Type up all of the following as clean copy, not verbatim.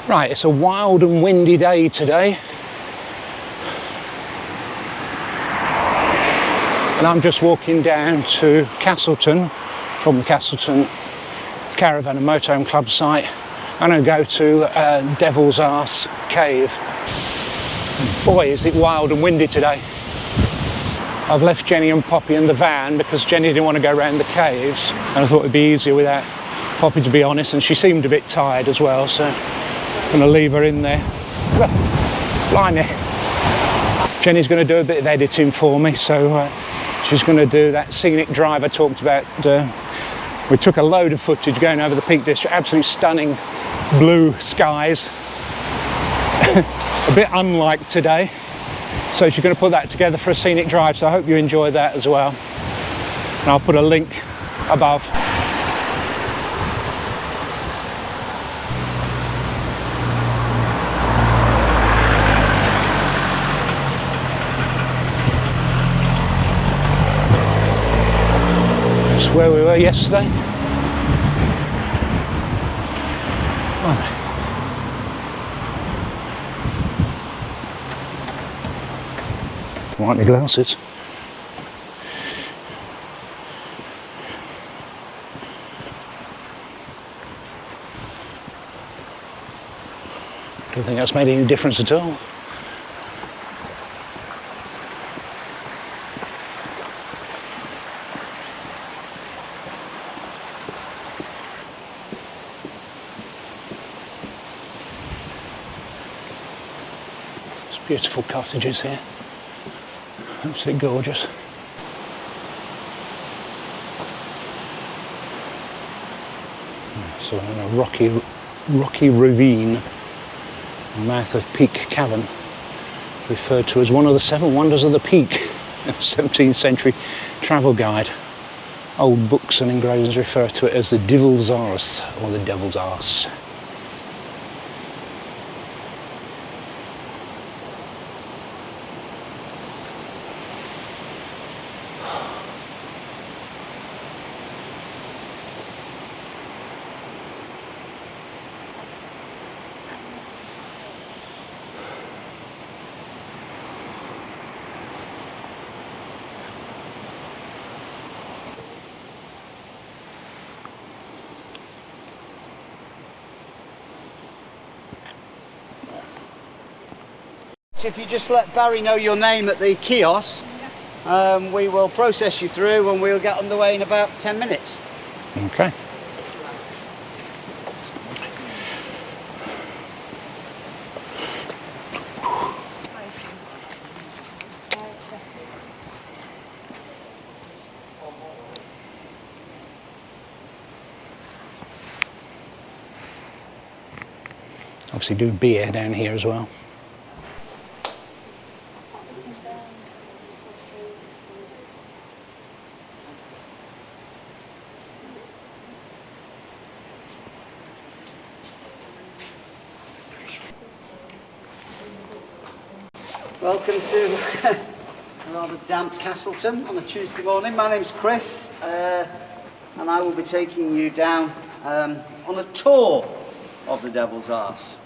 Right, it's a wild and windy day today. And I'm just walking down to Castleton from the Castleton Caravan and Motorhome Club site. I'm going to go to Devil's Arse Cave. And boy, is it wild and windy today. I've left Jenny and Poppy in the van because Jenny didn't want to go around the caves, and I thought it'd be easier without Poppy, to be honest, and she seemed a bit tired as well, so I'm going to leave her in there. Blimey. Jenny's going to do a bit of editing for me, so she's going to do that scenic drive I talked about. We took a load of footage going over the Peak District, absolutely stunning blue skies, a bit unlike today. So she's going to put that together for a scenic drive, so I hope you enjoy that as well. And I'll put a link above. That's where we were yesterday. Oh. Wipe my glasses. Don't think that's made any difference at all. There's beautiful cottages here. Absolutely gorgeous. So in a rocky ravine, the mouth of Peak Cavern, referred to as one of the 7 wonders of the Peak, a 17th century travel guide. Old books and engravings refer to it as the Devil's Arse or the Devil's Arse. If you just let Barry know your name at the kiosk, we will process you through and we'll get underway in about 10 minutes. Okay. Obviously do beer down here as well. Welcome to a rather damp Castleton on a Tuesday morning. My name's Chris and I will be taking you down on a tour of the Devil's Arse.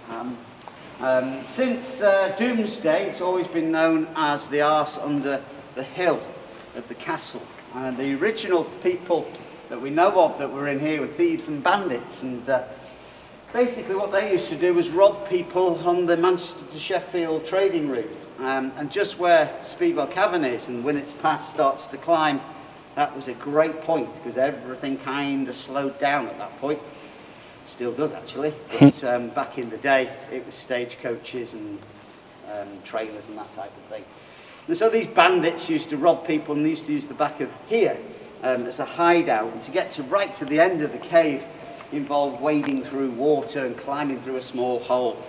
Since Doomsday, it's always been known as the Arse under the hill of the castle. The original people that we know of that were in here were thieves and bandits, and basically what they used to do was rob people on the Manchester to Sheffield trading route. And just where Speedwell Cavern is and Winnett's Pass starts to climb, that was a great point because everything kind of slowed down at that point. Still does actually, but back in the day it was stagecoaches and trailers and that type of thing. And so these bandits used to rob people and they used to use the back of here as a hideout, and to get to right to the end of the cave involved wading through water and climbing through a small hole.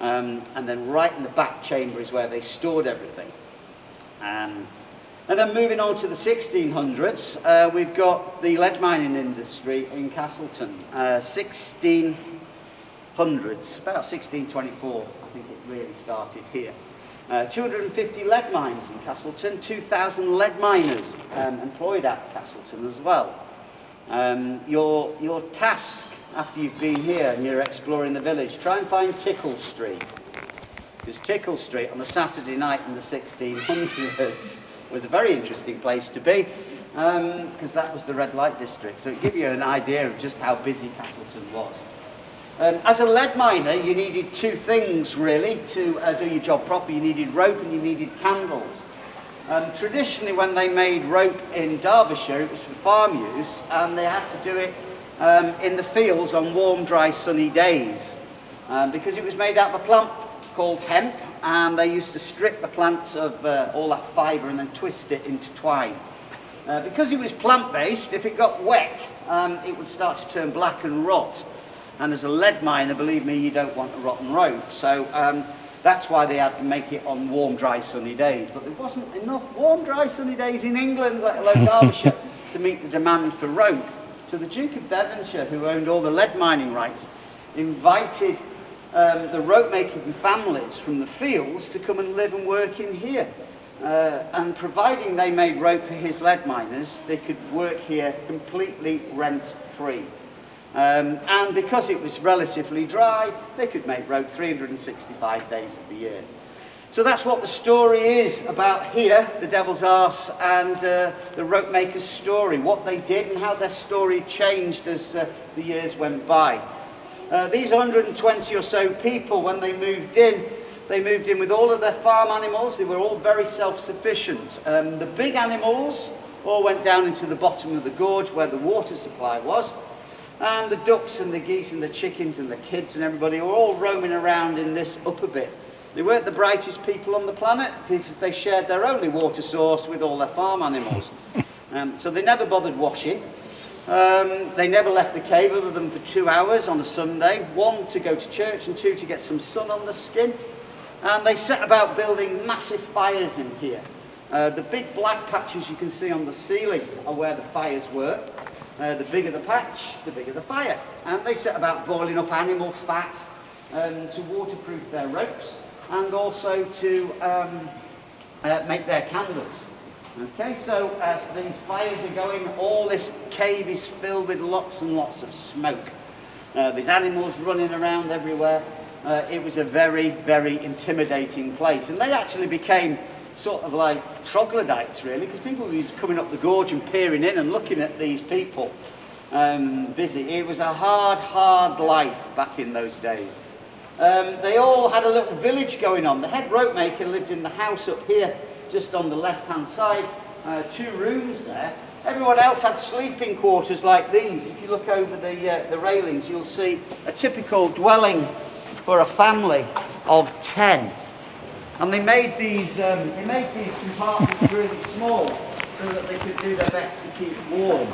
And then right in the back chamber is where they stored everything. And then moving on to the 1600s, we've got the lead mining industry in Castleton. 1600s, about 1624, I think it really started here. 250 lead mines in Castleton, 2,000 lead miners employed at Castleton as well. Your task after you've been here and you're exploring the village, try and find Tickle Street. Because Tickle Street on a Saturday night in the 1600s was a very interesting place to be, because that was the red light district. So it gives you an idea of just how busy Castleton was. As a lead miner, you needed two things really to do your job properly. You needed rope and you needed candles. Traditionally, when they made rope in Derbyshire, it was for farm use, and they had to do it in the fields on warm, dry, sunny days, because it was made out of a plant called hemp, and they used to strip the plant of all that fibre and then twist it into twine. Because it was plant-based, if it got wet, it would start to turn black and rot. And as a lead miner, believe me, you don't want a rotten rope. So that's why they had to make it on warm, dry, sunny days. But there wasn't enough warm, dry, sunny days in England, let alone Derbyshire, to meet the demand for rope. So the Duke of Devonshire, who owned all the lead mining rights, invited the rope-making families from the fields to come and live and work in here. And providing they made rope for his lead miners, they could work here completely rent-free. And because it was relatively dry, they could make rope 365 days of the year. So that's what the story is about here, the Devil's Arse and the rope maker's story, what they did and how their story changed as the years went by. These 120 or so people, when they moved in with all of their farm animals. They were all very self-sufficient. The big animals all went down into the bottom of the gorge where the water supply was. And the ducks and the geese and the chickens and the kids and everybody were all roaming around in this upper bit. They weren't the brightest people on the planet because they shared their only water source with all their farm animals. So they never bothered washing. They never left the cave other than for 2 hours on a Sunday. 1 to go to church and 2 to get some sun on the skin. And they set about building massive fires in here. The big black patches you can see on the ceiling are where the fires were. The bigger the patch, the bigger the fire. And they set about boiling up animal fat to waterproof their ropes and also to make their candles. Okay, so as these fires are going, all this cave is filled with lots and lots of smoke. There's animals running around everywhere. It was a very, very intimidating place. And they actually became sort of like troglodytes, really, because people were coming up the gorge and peering in and looking at these people busy. It was a hard, hard life back in those days. They all had a little village going on. The head rope maker lived in the house up here, just on the left-hand side, 2 rooms there. Everyone else had sleeping quarters like these. If you look over the railings, you'll see a typical dwelling for a family of 10. And they made these compartments really small so that they could do their best to keep warm.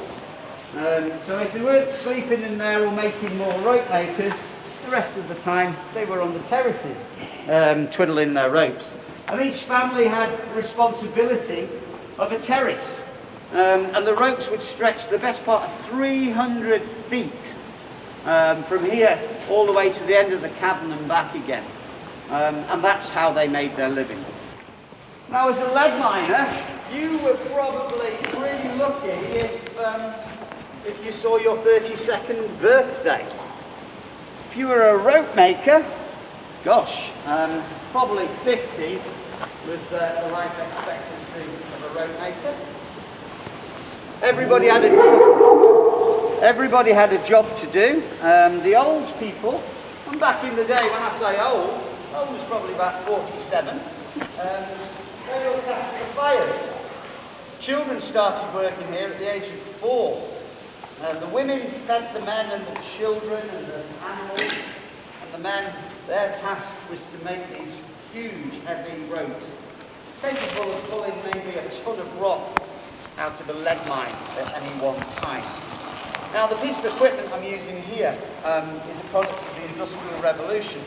So if they weren't sleeping in there or making more rope makers, the rest of the time they were on the terraces twiddling their ropes. And each family had responsibility of a terrace. And the ropes would stretch the best part of 300 feet from here all the way to the end of the cavern and back again. And that's how they made their living. Now, as a lead miner, you were probably really lucky if you saw your 32nd birthday. If you were a rope maker, gosh, probably 50 was the life expectancy of a rope maker. Everybody had a job to do. The old people, and back in the day, when I say old was probably about 47, they looked after the fires. Children started working here at the age of 4. The women fed the men and the children and the animals, and the men, their task was to make these huge, heavy ropes, capable of pulling maybe a ton of rock out of a lead mine at any one time. Now, the piece of equipment I'm using here is a product of the Industrial Revolution.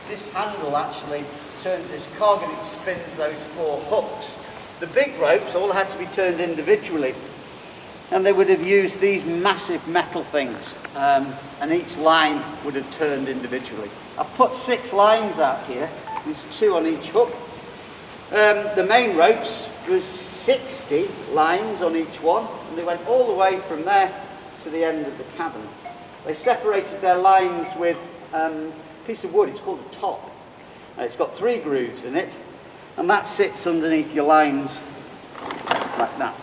This handle actually turns this cog and it spins those 4 hooks. The big ropes all had to be turned individually, and they would have used these massive metal things, and each line would have turned individually. I've put 6 lines out here. There's 2 on each hook. The main ropes was 60 lines on each one, and they went all the way from there to the end of the cavern. they separated their lines with a piece of wood. It's called a top. It's got 3 grooves in it, and that sits underneath your lines like that.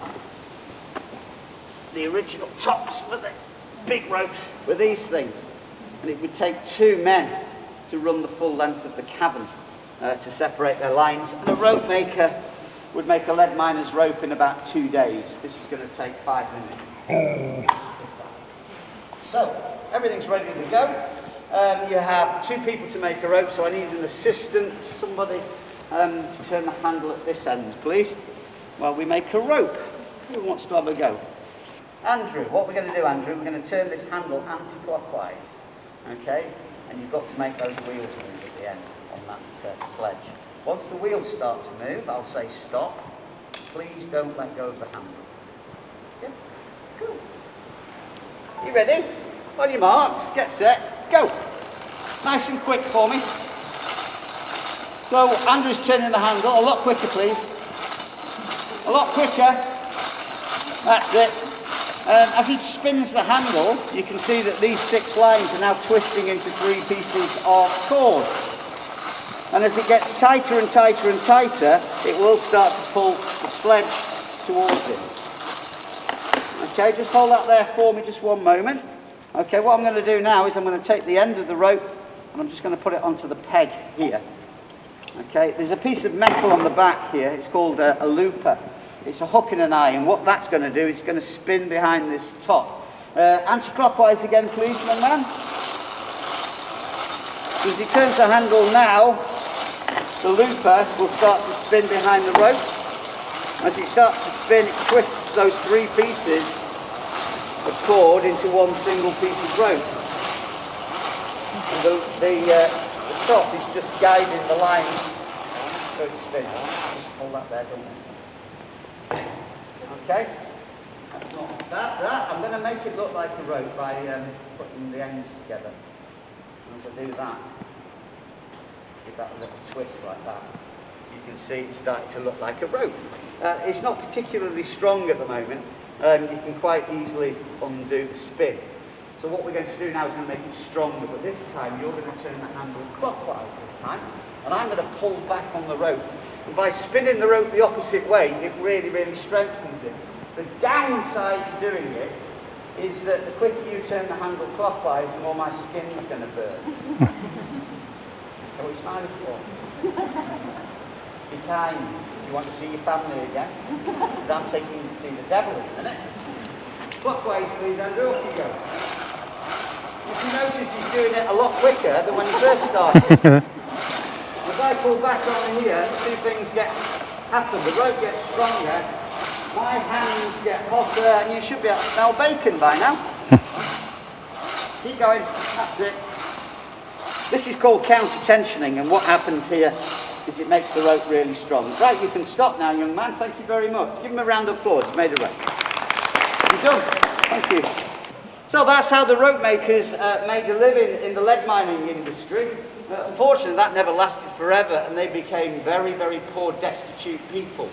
The original tops for the big ropes were these things, and it would take 2 men to run the full length of the cavern to separate their lines, and a rope maker would make a lead miner's rope in about 2 days. This is going to take 5 minutes. So, everything's ready to go. You have 2 people to make a rope, so I need an assistant, somebody to turn the handle at this end, please, while we make a rope. Who wants to have a go? Andrew, what we're going to do, Andrew, we're going to turn this handle anti-clockwise, okay? And you've got to make those wheels move at the end on that sledge. Once the wheels start to move, I'll say stop. Please don't let go of the handle. Yeah? Cool. You ready? On your marks, get set, go. Nice and quick for me. So Andrew's turning the handle, a lot quicker please. A lot quicker. That's it. As he spins the handle, you can see that these 6 lines are now twisting into 3 pieces of cord. And as it gets tighter and tighter and tighter, it will start to pull the sledge towards him. Okay, just hold that there for me just one moment. Okay, what I'm going to do now is I'm going to take the end of the rope and I'm just going to put it onto the peg here. Okay, there's a piece of metal on the back here. It's called a looper. It's a hook and an eye, and what that's going to do is it's going to spin behind this top. Anti-clockwise again, please, young man. So as he turns the handle now, the looper will start to spin behind the rope. As it starts to spin, it twists those 3 pieces of cord into one single piece of rope. And the top is just guiding the line so it spins. Just hold that there, don't you? Okay, that's not that. I'm going to make it look like a rope by putting the ends together. Once I do that, give that a little twist like that, you can see it's starting to look like a rope. It's not particularly strong at the moment. You can quite easily undo the spin. So what we're going to do now is going to make it stronger, but this time you're going to turn the handle clockwise this time, and I'm going to pull back on the rope. And by spinning the rope the opposite way, it really, really strengthens it. The downside to doing it is that the quicker you turn the handle clockwise, the more my skin is going to burn. So it's fine for. Be kind. You want to see your family again? Because I'm taking you to see the devil in a minute. Clockwise, please, Andrew. Off you go. If you notice, he's doing it a lot quicker than when he first started. As I pull back on here, 2 things happen. The rope gets stronger, my hands get hotter, and you should be able to smell bacon by now. Keep going, that's it. This is called counter-tensioning, and what happens here is it makes the rope really strong. Right, you can stop now, young man. Thank you very much. Give him a round of applause. You've made a rope. You're done. Thank you. So that's how the rope makers made a living in the lead mining industry. Unfortunately, that never lasted forever, and they became very, very poor, destitute people.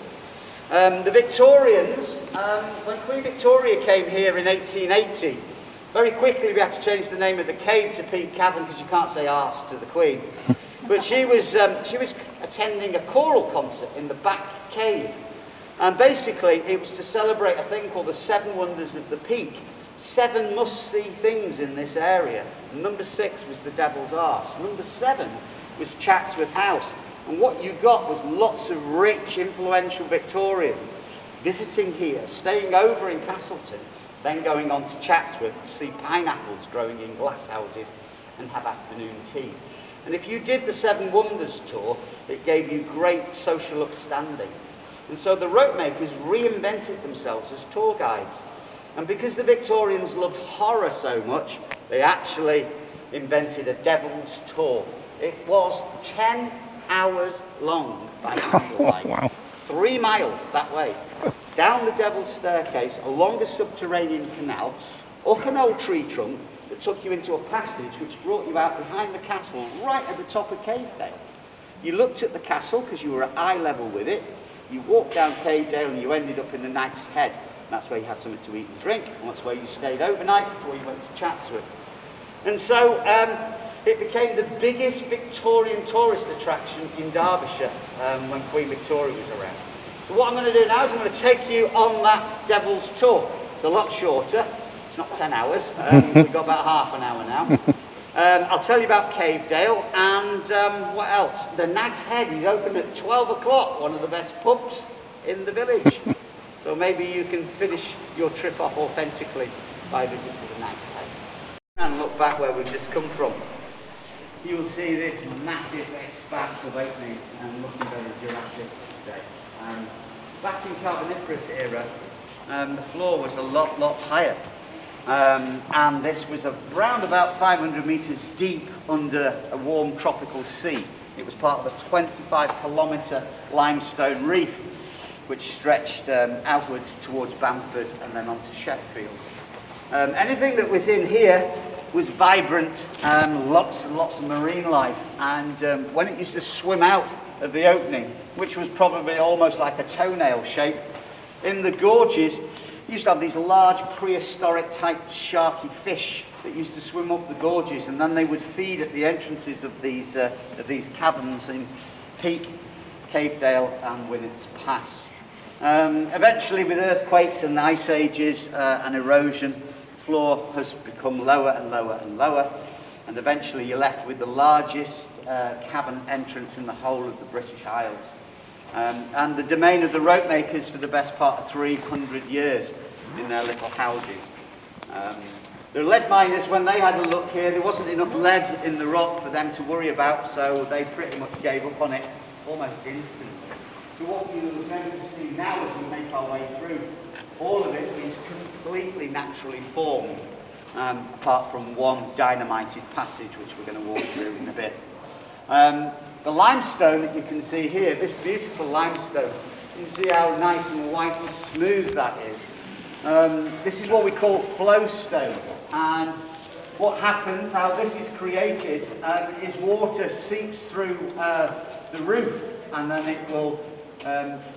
The Victorians, when Queen Victoria came here in 1880, very quickly we had to change the name of the cave to Peak Cavern because you can't say Arse to the Queen. But she was attending a choral concert in the back cave, and basically it was to celebrate a thing called the 7 Wonders of the Peak. 7 must-see things in this area. Number 6 was the Devil's Arse. Number 7 was Chatsworth House. And what you got was lots of rich, influential Victorians visiting here, staying over in Castleton, then going on to Chatsworth to see pineapples growing in glass houses and have afternoon tea. And if you did the 7 Wonders tour, it gave you great social upstanding. And so the rope makers reinvented themselves as tour guides. And because the Victorians loved horror so much, they actually invented a devil's tour. It was 10 hours long by candlelight. Wow. 3 miles that way. Down the Devil's Staircase, along a subterranean canal, up an old tree trunk that took you into a passage which brought you out behind the castle, right at the top of Cavedale. You looked at the castle because you were at eye level with it. You walked down Cavedale and you ended up in the Knight's Head. That's where you had something to eat and drink, and that's where you stayed overnight before you went to Chatsworth. And so it became the biggest Victorian tourist attraction in Derbyshire when Queen Victoria was around. So what I'm going to do now is I'm going to take you on that Devil's Tour. It's a lot shorter. It's not 10 hours. We've got about half an hour now. I'll tell you about Cavedale and what else? The Nag's Head is open at 12 o'clock, one of the best pubs in the village. So maybe you can finish your trip off authentically by visiting the Nag's Head. And look back where we've just come from. You will see this massive expanse of opening and looking very Jurassic today. Back in Carboniferous era, the floor was a lot higher. And this was around about 500 metres deep under a warm tropical sea. It was part of a 25-kilometre limestone reef which stretched outwards towards Bamford and then onto Sheffield. Anything that was in here was vibrant, lots and lots of marine life, and when it used to swim out of the opening, which was probably almost like a toenail shape, in the gorges, you used to have these large prehistoric type sharky fish that used to swim up the gorges, and then they would feed at the entrances of these caverns in Peak, Cavedale and Winnet's Pass. Eventually, with earthquakes and ice ages and erosion, the floor has become lower and lower and lower, and eventually you're left with the largest cavern entrance in the whole of the British Isles. And the domain of the rope makers for the best part of 300 years in their little houses. The lead miners, when they had a look here, there wasn't enough lead in the rock for them to worry about, so they pretty much gave up on it almost instantly. So what you're going to see now as we make our way through, all of it is completely naturally formed, apart from one dynamited passage, which we're going to walk through in a bit. The limestone that you can see here, this beautiful limestone, you can see how nice and white and smooth that is. This is what we call flowstone, and what happens, how this is created, is water seeps through the roof, and then it will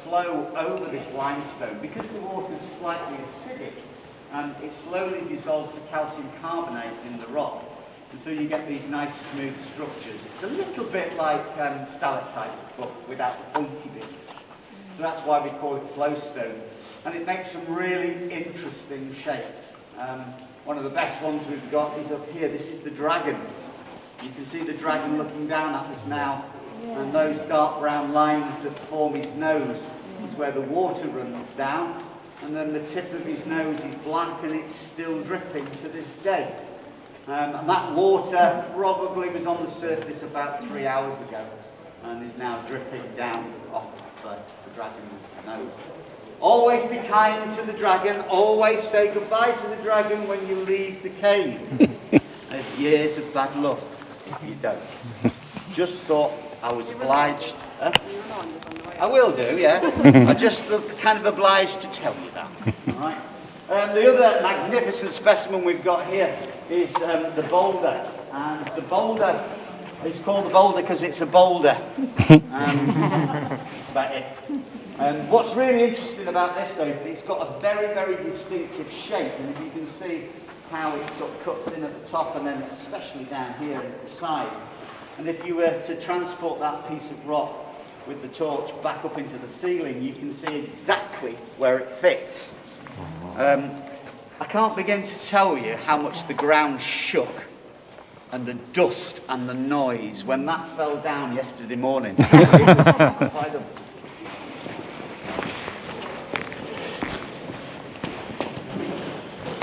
flow over this limestone. Because the water is slightly acidic, it slowly dissolves the calcium carbonate in the rock. And so you get these nice smooth structures. It's a little bit like stalactites, but without the pointy bits. So that's why we call it flowstone. And it makes some really interesting shapes. One of the best ones we've got is up here. This is the dragon. You can see the dragon looking down at us now. And those dark brown lines that form his nose is where the water runs down. And then the tip of his nose is black and it's still dripping to this day. And that water probably was on the surface about 3 hours ago and is now dripping down off the dragon's nose. Always be kind to the dragon. Always say goodbye to the dragon when you leave the cave. There's years of bad luck if you don't. Just thought I was obliged. I will do, yeah. I just kind of obliged to tell you that. All right. The other magnificent specimen we've got here is the boulder, and the boulder is called the boulder because it's a boulder. That's about it. What's really interesting about this though, it's got a very distinctive shape, and if you can see how it sort of cuts in at the top and then especially down here at the side. And if you were to transport that piece of rock with the torch back up into the ceiling, you can see exactly where it fits. I can't begin to tell you how much the ground shook and the dust and the noise when that fell down yesterday morning. It was incredible.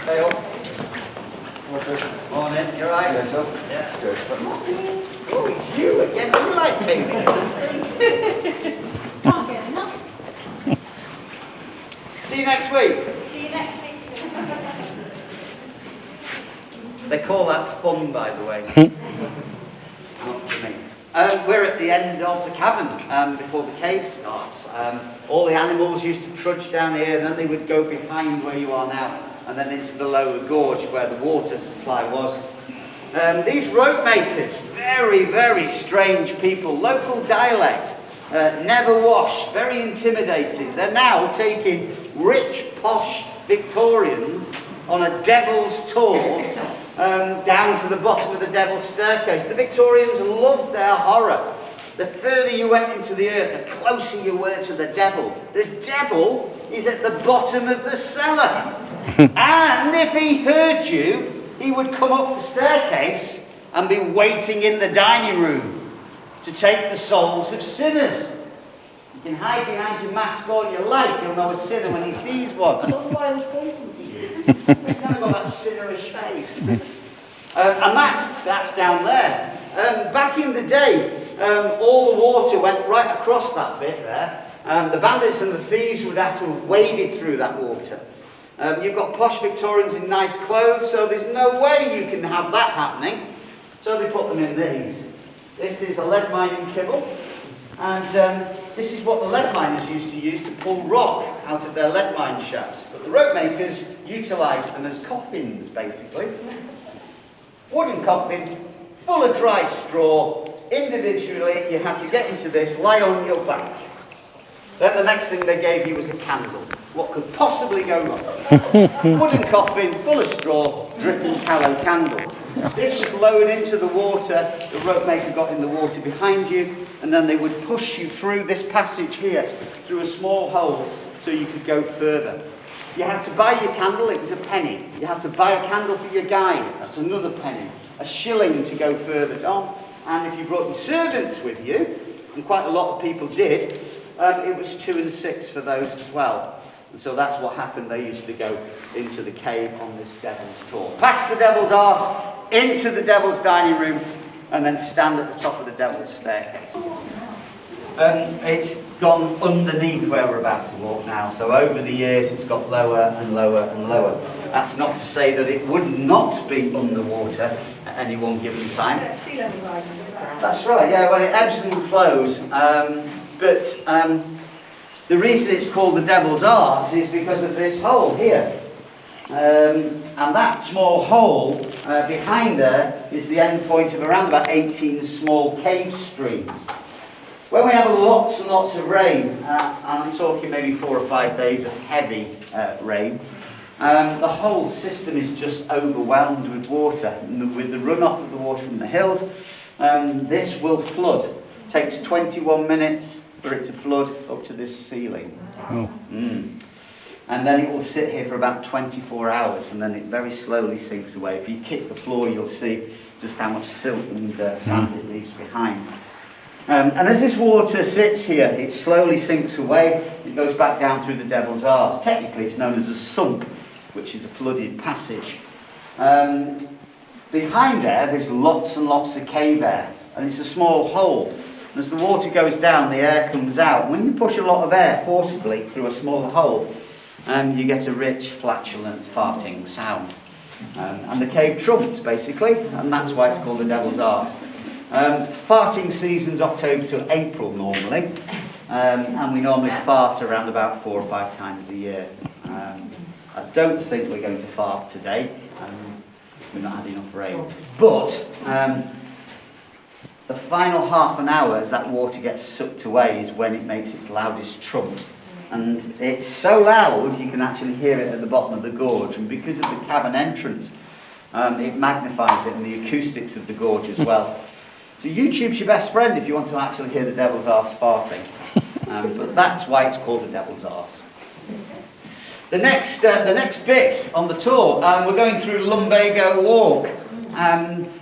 Hey up. Morning, you alright? Yes, sir. Yeah. Good. Oh, it's you again. You like painting something? Can't get enough. See you next week. See you next week. They call that fun, by the way. Not for me. We're at the end of the cavern before the cave starts. All the animals used to trudge down here, and then they would go behind where you are now, and then into the lower gorge where the water supply was. These rope makers, very strange people, local dialect, never washed, very intimidating. They're now taking rich, posh Victorians on a devil's tour down to the bottom of the Devil's Staircase. The Victorians loved their horror. The further you went into the earth, the closer you were to the devil. The devil is at the bottom of the cellar. And if he heard you, he would come up the staircase and be waiting in the dining room to take the souls of sinners. You can hide behind your mask all you like, you'll know a sinner when he sees one. I don't know why I was pointing to you. You've kind of got that sinnerish face. And that's down there. Back in the day, all the water went right across that bit there. The bandits and the thieves would have to have waded through that water. You've got posh Victorians in nice clothes, so there's no way you can have that happening. So they put them in these. This is a lead mining kibble, and this is what the lead miners used to use to pull rock out of their lead mine shafts. But the rope makers utilised them as coffins, basically. Wooden coffin, full of dry straw. Individually, you had to get into this, lie on your back. Then the next thing they gave you was a candle. What could possibly go wrong? Wooden coffin, full of straw, dripping tallow candle. This was lowered into the water. The rope maker got in the water behind you, and then they would push you through this passage here, through a small hole, so you could go further. You had to buy your candle, it was a penny. You had to buy a candle for your guide, that's another penny. A shilling to go further on. And if you brought your servants with you, and quite a lot of people did, it was 2 and 6 for those as well. And so that's what happened. They used to go into the cave on this devil's tour. Past the devil's arse, into the devil's dining room, and then stand at the top of the devil's staircase. It's gone underneath where we're about to walk now. So over the years it's got lower and lower and lower. That's not to say that it would not be underwater at any one given time. Sea level rises. That's right, yeah, well it ebbs and flows. But the reason it's called the Devil's Arse is because of this hole here. And that small hole behind there is the end point of around about 18 small cave streams. When we have lots and lots of rain, and I'm talking maybe 4 or 5 days of heavy rain, the whole system is just overwhelmed with water. And with the runoff of the water from the hills, this will flood. It takes 21 minutes for it to flood up to this ceiling. Oh. And then it will sit here for about 24 hours, and then it very slowly sinks away. If you kick the floor, you'll see just how much silt and sand it leaves behind. And as this water sits here, it slowly sinks away. It goes back down through the Devil's Arse. Technically, it's known as a sump, which is a flooded passage. Behind there's lots and lots of cave air, and it's a small hole. As the water goes down, the air comes out. When you push a lot of air forcibly through a small hole, you get a rich, flatulent, farting sound. And the cave trumps, basically, and that's why it's called the Devil's Arse. Farting season's October to April normally, and we normally fart around about 4 or 5 times a year. I don't think we're going to fart today. We've not had enough rain. But the final half an hour as that water gets sucked away is when it makes its loudest trump. And it's so loud you can actually hear it at the bottom of the gorge. And because of the cavern entrance, it magnifies it and the acoustics of the gorge as well. So YouTube's your best friend if you want to actually hear the Devil's Arse farting. But that's why it's called the Devil's Arse. The next bit on the tour, we're going through Lumbago Walk.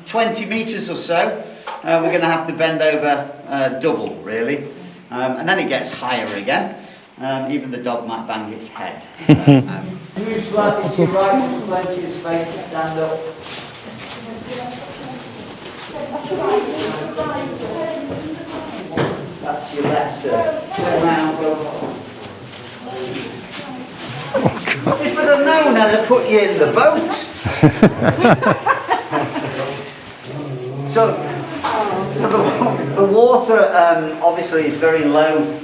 20 metres or so. We're going to have to bend over double, really. And then it gets higher again. Even the dog might bang its head. Move slightly to your right, there's plenty of space to stand up. That's your left, sir. Turn around, go. If I'd have known, I'd have put you in the boat. So the water obviously is very low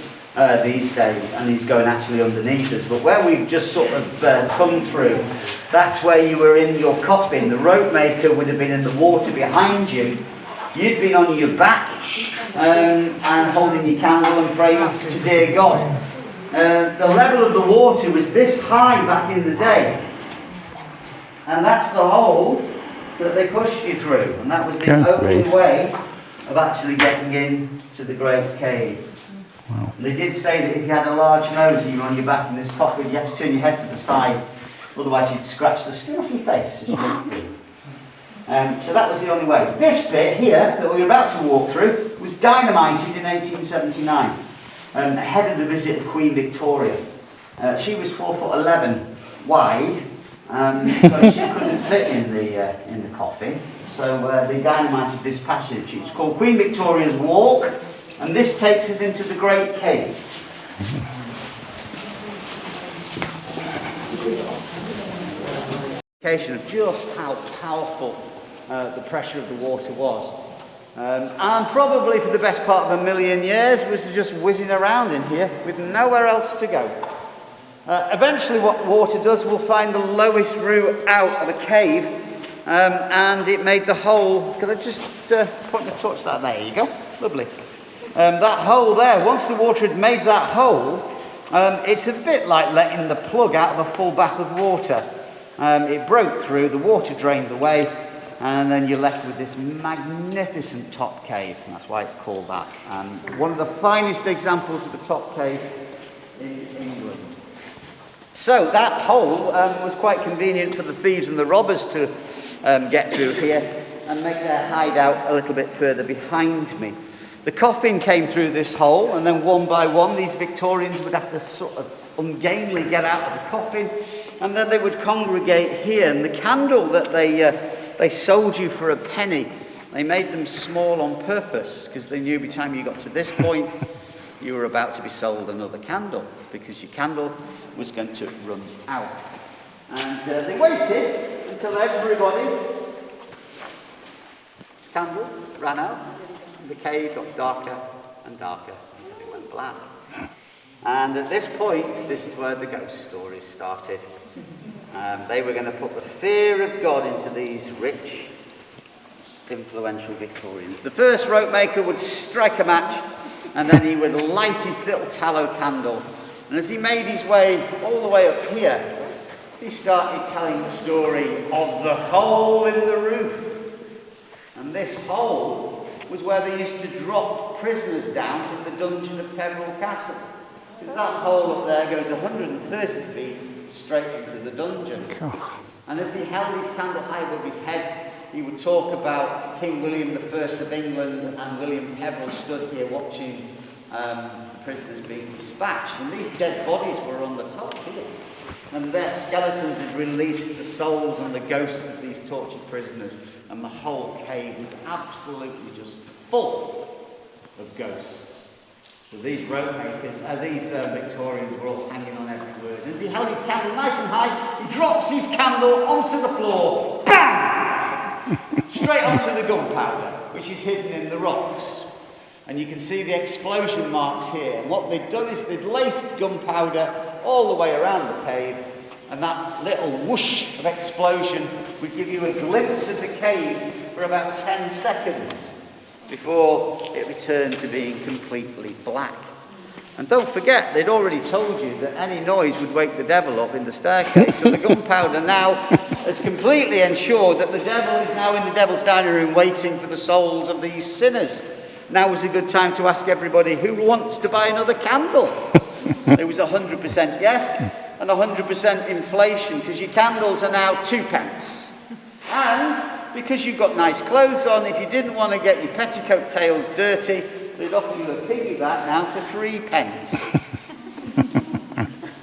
these days, and he's going actually underneath us. But where we've just sort of come through, that's where you were in your coffin. The rope maker would have been in the water behind you. You'd been on your back and holding your candle and praying to dear God. The level of the water was this high back in the day. And that's the hole that they pushed you through, and that was the Good only grief. way of actually getting into the Great Cave. Wow. And they did say that if you had a large nose and you were on your back in this coffin, you had to turn your head to the side, otherwise you'd scratch the skin off your face as you went through. So that was the only way. This bit here that we were about to walk through was dynamited in 1879, ahead of the visit of Queen Victoria. She was 4'11" wide, so she couldn't fit in the coffin. So they dynamited this passage. It's called Queen Victoria's Walk, and this takes us into the Great Cave. Indication of just how powerful the pressure of the water was. And probably for the best part of 1,000,000 years was just whizzing around in here with nowhere else to go. Eventually what water does will find the lowest route out of a cave, and it made the hole. Can I just point the torch to that? There you go, lovely. That hole there, once the water had made that hole, it's a bit like letting the plug out of a full bath of water. It broke through, the water drained away, and then you're left with this magnificent top cave, and that's why it's called that. One of the finest examples of a top cave in England. So that hole was quite convenient for the thieves and the robbers to get through here and make their hideout a little bit further behind me. The coffin came through this hole, and then one by one these Victorians would have to sort of ungainly get out of the coffin, and then they would congregate here. And the candle that they sold you for a penny, they made them small on purpose, because they knew by the time you got to this point you were about to be sold another candle, because your candle was going to run out. And they waited until everybody's candle ran out, and the cave got darker and darker until it went black. And at this point, this is where the ghost stories started. They were going to put the fear of God into these rich, influential Victorians. The first rope maker would strike a match, and then he would light his little tallow candle. And as he made his way all the way up here, he started telling the story of the hole in the roof. And this hole was where they used to drop prisoners down from the dungeon of Peveril Castle. Because that hole up there goes 130 feet straight into the dungeon. And as he held his candle high above his head, he would talk about King William I of England and William Peveril stood here watching the prisoners being dispatched. And these dead bodies were on the top here. And their skeletons had released the souls and the ghosts of these tortured prisoners. And the whole cave was absolutely just full of ghosts. So these rope makers, these Victorians were all hanging on every word. As he held his candle nice and high, he drops his candle onto the floor. Bang! Straight onto the gunpowder, which is hidden in the rocks. And you can see the explosion marks here. And what they'd done is they'd laced gunpowder all the way around the cave, and that little whoosh of explosion would give you a glimpse of the cave for about 10 seconds before it returned to being completely black. And don't forget, they'd already told you that any noise would wake the devil up in the staircase. So the gunpowder now has completely ensured that the devil is now in the devil's dining room waiting for the souls of these sinners. Now is a good time to ask everybody who wants to buy another candle. There was 100% yes and 100% inflation, because your candles are now 2p. And because you've got nice clothes on, if you didn't want to get your petticoat tails dirty, they'd offer you a piggyback now for 3p.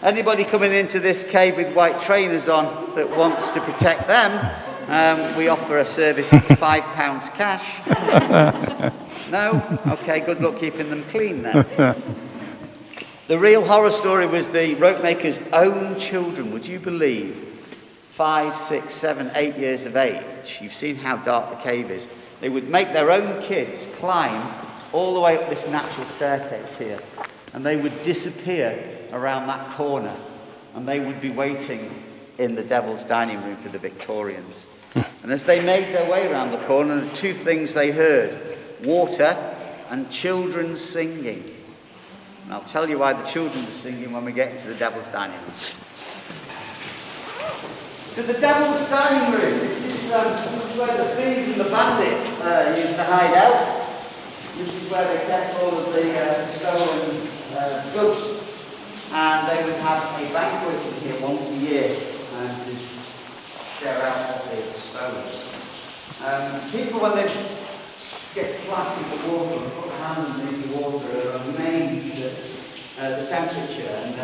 Anybody coming into this cave with white trainers on that wants to protect them, we offer a service of £5 cash. No? Okay, good luck keeping them clean then. The real horror story was the rope maker's own children. Would you believe? 5, 6, 7, 8 years of age. You've seen how dark the cave is. They would make their own kids climb all the way up this natural staircase here, and they would disappear around that corner, and they would be waiting in the devil's dining room for the Victorians. And as they made their way around the corner, the two things they heard: water and children singing. And I'll tell you why the children were singing when we get into the devil's dining room. to the Devil's Dining Room. This is where the thieves and the bandits used to hide out. This is where they kept all of the stolen goods. And they would have a banquet in here once a year to share out what they had stolen. People, when they get splashed in the water and put their hands in the water, are amazed at the temperature, and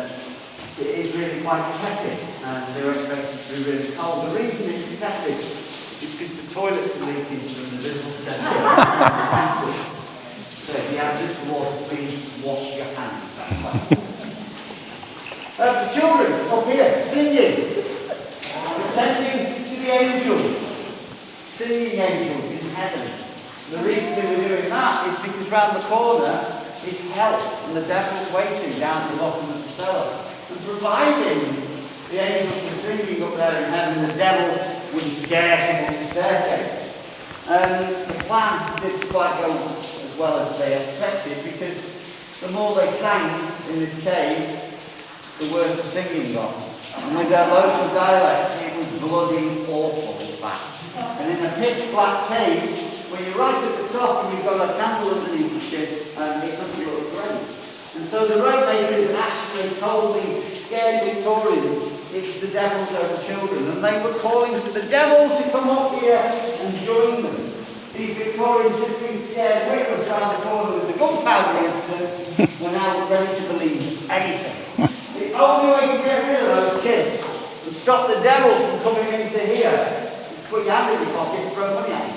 it is really quite tepid, and they're expected to be really cold. The reason it's tepid is because the toilets are leaking from the visible centre. So if you have just water, please wash your hands. The children up here singing, pretending to be angels, singing angels in heaven. The reason they were doing that is because round the corner is hell, and the devil's waiting down at the bottom of the cellar. And providing the angels were singing up there in heaven, the devil wouldn't dare come up the staircase. The plan didn't quite go as well as they expected, because the more they sang in this cave, the worse the singing got. And with their local dialect, it was bloody awful, in fact. And in a pitch black cave, when you're right at the top and you've got a candle underneath the shit, it doesn't look great. And so the Ropemakers actually told these scared Victorians it's the devil's own children, and they were calling for the devil to come up here and join them. These Victorians, just being scared witless around the corner with the gunpowder incident, were now ready to believe anything. The only way to get rid of those kids and stop the devil from coming into here is put your hand in your pocket and throw money at him.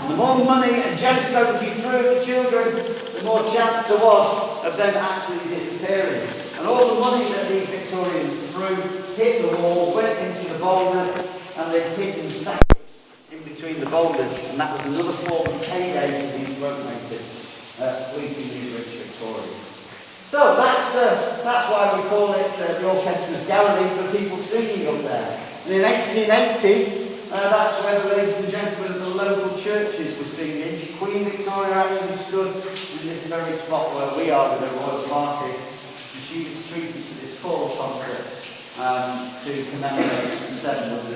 The more money and gemstones you threw at the children, the more chance there was of them actually disappearing. And all the money that these Victorians threw hit the wall, went into the boulder, and they hid and sat in between the boulders. And that was another form of payday for these Ropemakers, fleecing these rich Victorians. So that's why we call it the Orchestra's Gallery, for people singing up there. And in 1880, that's where the ladies and gentlemen of the local churches were singing. Queen Victoria actually stood in this very spot where we are with the royal party, and she was treated to this choral concert to commemorate the 700th of the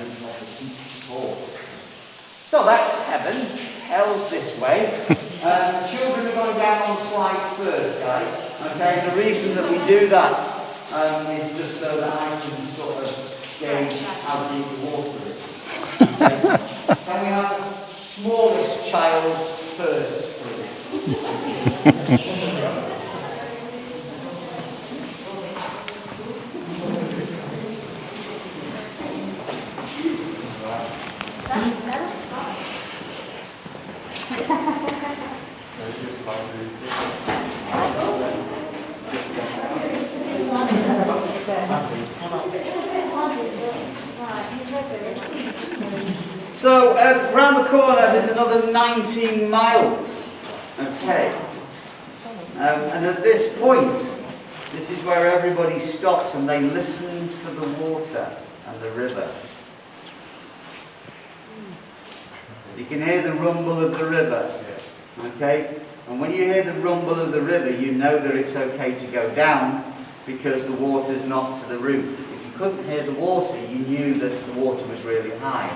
Peak Cavern. So that's heaven. Hell's this way. Children are going down on slide first, guys. Okay, the reason that we do that is just so that I can sort of gauge how deep the water is. Okay. Can we have the smallest child first, please? So, round the corner there's another 19 miles. Okay. And at this point, this is where everybody stopped and they listened for the water and the river. You can hear the rumble of the river. Okay? And when you hear the rumble of the river, you know that it's okay to go down because the water's not to the roof. If you couldn't hear the water, you knew that the water was really high.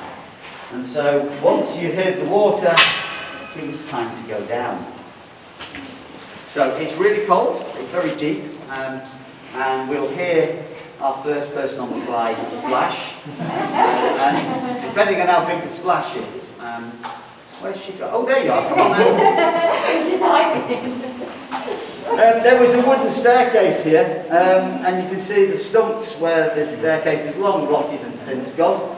And so once you heard the water, it was time to go down. So it's really cold, it's very deep, and we'll hear our first person on the slide splash. And depending on how big the splash is, where's she got? Oh, there you are, come on now. There was a wooden staircase here, and you can see the stumps where the staircase is long rotted and since gone.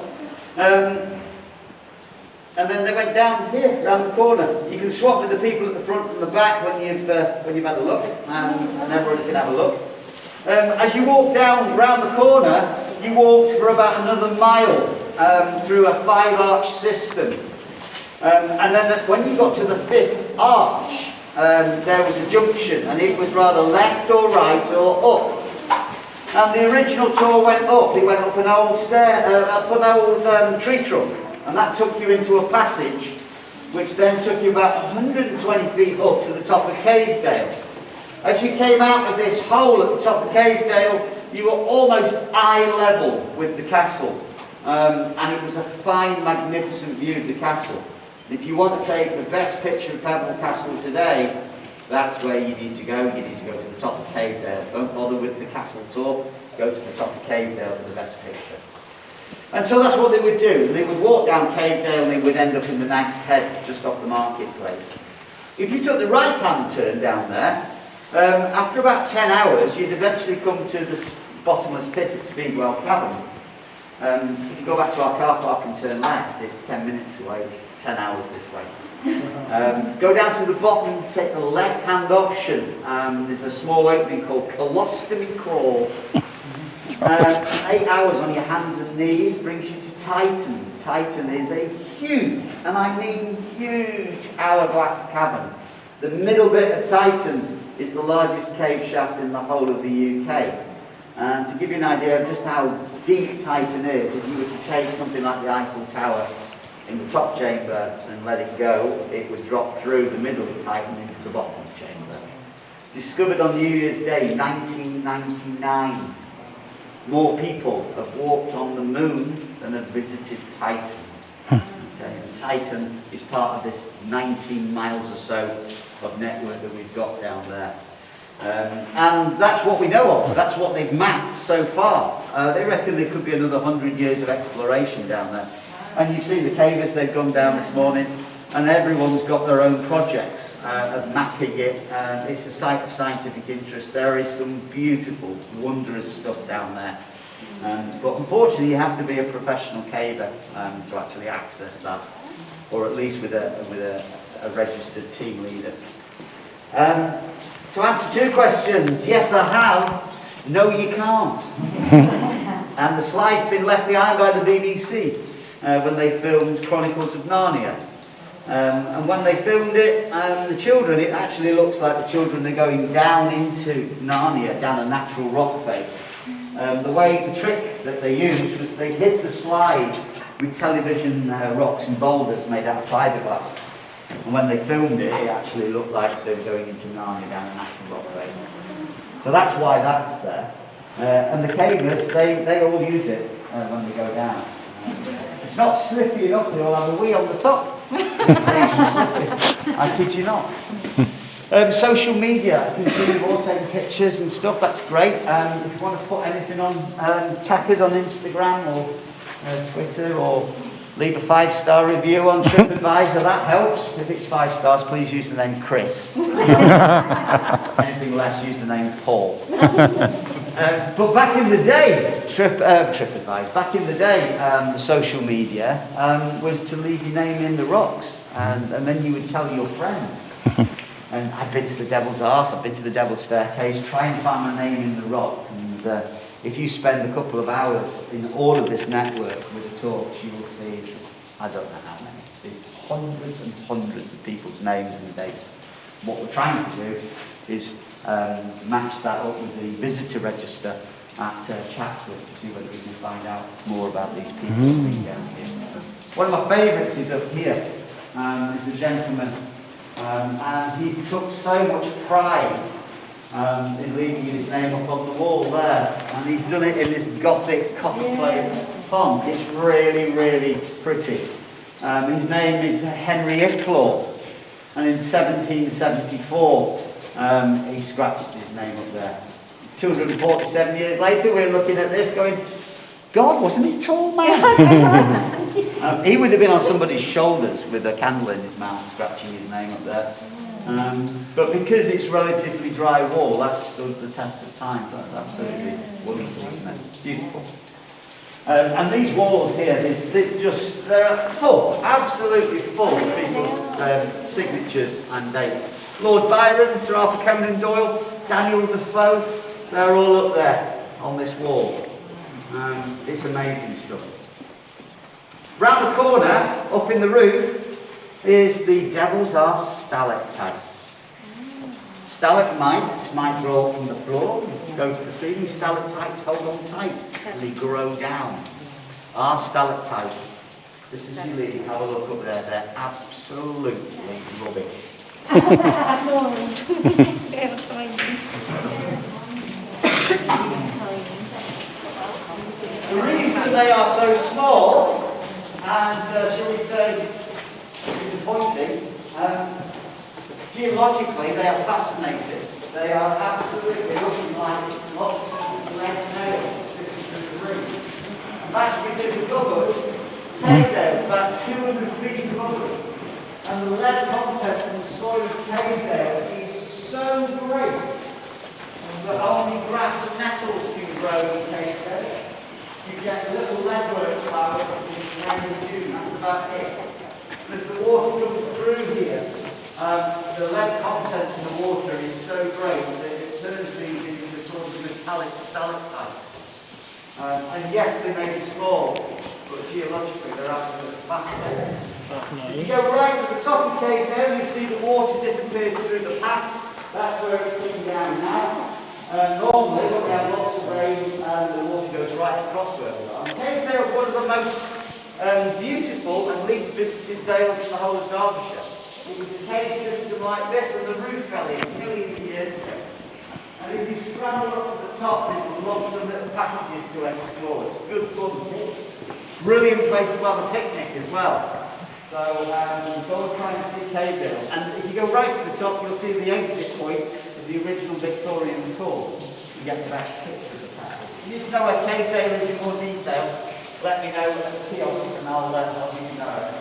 And then they went down here, round the corner. You can swap with the people at the front and the back when you've had a look, and everyone can have a look. As you walk down round the corner, you walked for about another mile through a 5-arch system. And then when you got to the 5th arch, there was a junction, and it was rather left or right or up. And the original tour went up. It went up an old tree trunk. And that took you into a passage, which then took you about 120 feet up to the top of Cavedale. As you came out of this hole at the top of Cavedale, you were almost eye level with the castle. and it was a fine, magnificent view of the castle. If you want to take the best picture of Pebble Castle today, that's where you need to go. You need to go to the top of Cavedale. Don't bother with the castle tour. Go to the top of Cavedale for the best picture. And so that's what they would do. They would walk down Cavedale and they would end up in the Nag's Head, just off the marketplace. If you took the right-hand turn down there, after about 10 hours, you'd eventually come to the bottomless pit at Speedwell Cavern. If you go back to our car park and turn left, it's 10 minutes away, it's 10 hours this way. Go down to the bottom, take the left-hand option. There's a small opening called Colostomy Crawl. 8 hours on your hands and knees brings you to Titan. Titan is a huge, and I mean huge, hourglass cavern. The middle bit of Titan is the largest cave shaft in the whole of the UK. And to give you an idea of just how deep Titan is, if you were to take something like the Eiffel Tower in the top chamber and let it go, it would drop through the middle of Titan into the bottom chamber. Discovered on New Year's Day, 1999. More people have walked on the moon than have visited Titan. Okay, and Titan is part of this 19 miles or so of network that we've got down there. And that's what we know of. That's what they've mapped so far. They reckon there could be another 100 years of exploration down there. And you've seen the cavers, they've gone down this morning, and everyone's got their own projects of mapping it. It's a site of scientific interest. There is some beautiful, wondrous stuff down there. But unfortunately, you have to be a professional caver to actually access that, or at least with a registered team leader. To answer 2 questions, yes I have, no you can't. And the slide's been left behind by the BBC when they filmed Chronicles of Narnia. And when they filmed it, the children, it actually looks like the children are going down into Narnia, down a natural rock face. The trick that they used was they hit the slide with television rocks and boulders made out of fiberglass. And when they filmed it, it actually looked like they were going into Narnia down a natural rock face. So that's why that's there. And the cavers, they all use it when they go down. It's not slippy enough, they all have a wee on the top. I kid you not. Social media, I can see you've all taken pictures and stuff, that's great. If you want to put anything on, tag us on Instagram or Twitter, or leave a 5-star review on TripAdvisor, that helps. If it's 5 stars, please use the name Chris. Anything less, use the name Paul. But back in the day, TripAdvisor, back in the day, the social media was to leave your name in the rocks, and then you would tell your friends. And I've been to the Devil's Arse, I've been to the Devil's Staircase, try and find my name in the rock. And if you spend a couple of hours in all of this network with a torch, you will see, I don't know how many, there's hundreds and hundreds of people's names and dates. What we're trying to do is match that up with the visitor register at Chatsworth to see whether we can find out more about these people being down here. One of my favourites is up here. Is a gentleman, and he took so much pride in leaving his name up on the wall there, and he's done it in this Gothic copperplate font. It's really, really pretty. His name is Henry Icklaw, and in 1774 he scratched his name up there. 247 years later, we're looking at this going, God, wasn't he tall, man? He would have been on somebody's shoulders with a candle in his mouth, scratching his name up there. But because it's relatively dry wall, that's stood the test of time, so that's absolutely wonderful, isn't it? Beautiful. And these walls here, they're full, absolutely full of people's signatures and dates. Lord Byron, Sir Arthur Conan Doyle, Daniel Defoe, they're all up there on this wall. It's amazing stuff. Round the corner, up in the roof, is the Devil's Arse Stalactites. Stalagmites might grow up from the floor, go to the ceiling. Stalactites hold on tight and they grow down. Our stalactites, just as you leave, have a look up there, they're absolutely rubbish. The reason they are so small and, shall we say, disappointing, geologically they are fascinating. They are absolutely looking like lots of red nails sticking through the roof. And that's because the cupboard, cave nails, about 200 feet covered. And the lead content in the soil of Cavesdale is so great that only grass and nettles can grow in Cavesdale. You get a little leadwork flower in May and June, that's about it. But as the water comes through here, the lead content in the water is so great that it turns these into sort of metallic stalactites. And yes, they may be small, but geologically they're absolutely fascinating. If you go right to the top of Cavesdale, you see the water disappears through the path. That's where it's coming down now. Normally, when we have lots of rain, the water goes right across where we are. Cavesdale is one of the most beautiful and least visited dales in the whole of Derbyshire. It was a cave system like this, and the roof fell in millions of years ago. And if you scramble up to the top, there's lots of little passages to explore. It's good fun. Brilliant place to have a picnic as well. So go and try and see Cavesdale. And if you go right to the top, you'll see the exit point of the original Victorian tour. You get the best picture of the town. If you need to know where Cavesdale is in more detail, let me know at the kiosk and I'll give you know.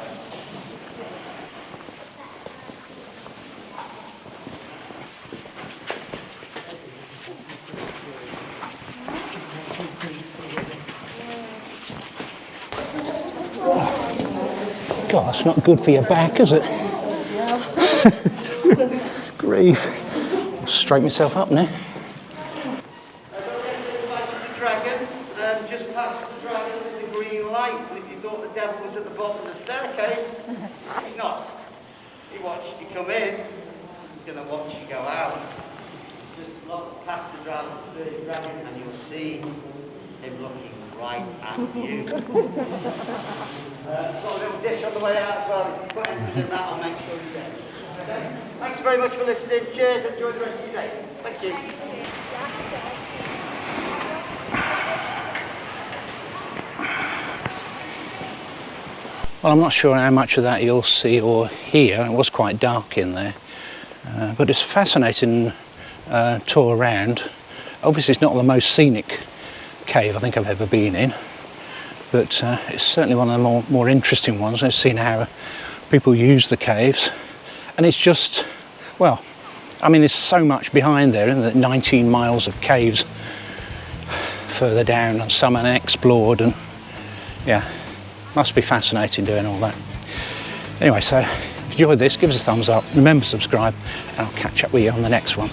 God, that's not good for your back, is it? Grief. I'll straighten myself up now. As I said, back to the dragon, just past the dragon is a green light, and if you thought the devil was at the bottom of the staircase, he's not. He watched you come in, he's going to watch you go out. Just look past the dragon and you'll see him looking right at you. Got a little dish on the way out as well. If you put anything in that, I'll make sure you get it. Okay? Thanks very much for listening. Cheers. Enjoy the rest of your day. Thank you. Well, I'm not sure how much of that you'll see or hear. It was quite dark in there. But it's a fascinating tour around. Obviously, it's not the most scenic cave I think I've ever been in. But it's certainly one of the more interesting ones. I've seen how people use the caves, and it's just, well, I mean, there's so much behind there, isn't there? 19 miles of caves further down, and some unexplored, and yeah, must be fascinating doing all that. Anyway, so if you enjoyed this, give us a thumbs up, remember to subscribe, and I'll catch up with you on the next one.